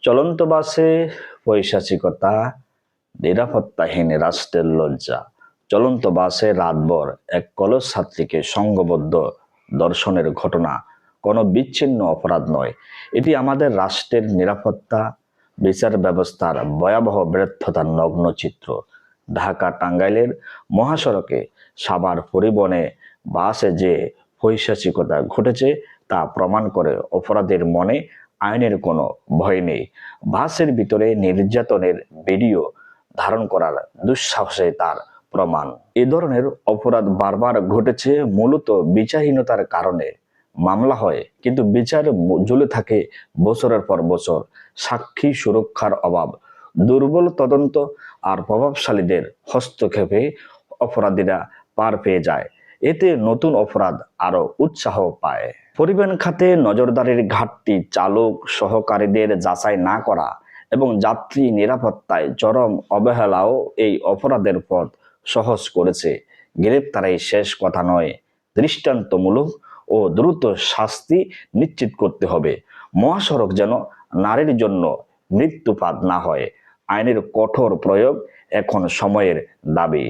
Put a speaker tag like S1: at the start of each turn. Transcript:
S1: চলন্ত বাসে পৈশাচিকতা, নিরাপত্তাহীন রাষ্ট্রের লজ্জা। চলন্ত বাসে রাতভর এক কলেজ ছাত্রীকে সংঘবদ্ধ ধর্ষণের ঘটনা কোনো বিচ্ছিন্ন অপরাধ নয়। এটি আমাদের রাষ্ট্রের নিরাপত্তা, বিচার ব্যবস্থার ভয়াবহ ব্যর্থতার নগ্ন চিত্র। ঢাকা টাঙ্গাইলের মহাসড়কে সাভার পরিবহনে বাসে যে পৈশাচিকতা ঘটেছে তা প্রমাণ করে অপরাধের মনে আইনের কোনো ভয় নেই। বাসের ভিতরে নির্যাতনের ভিডিও ধারণ করার দুঃসাহসে তার প্রমাণ। এ ধরনের অপরাধ বারবার ঘটেছে মূলত বিচারহীনতার কারণে। মামলা হয় কিন্তু বিচার ঝুলে থাকে বছরের পর বছর। সাক্ষী সুরক্ষার অভাব, দুর্বল তদন্ত আর প্রভাবশালীদের হস্তক্ষেপে অপরাধীরা পার পেয়ে যায়। এতে নতুন অপরাধ আরো উৎসাহ পায়। পরিবহন খাতে নজরদারির ঘাটতি, চালক সহকারীদের যাচাই না করা এবং যাত্রী নিরাপত্তায় চরম অবহেলাও এই অপরাধের পথ সহজ করেছে। গ্রেপ্তারেই শেষ কথা নয়, দৃষ্টান্তমূলক ও দ্রুত শাস্তি নিশ্চিত করতে হবে। মহাসড়ক যেন নারীর জন্য মৃত্যুপাত না হয়। আইনের কঠোর প্রয়োগ এখন সময়ের দাবি।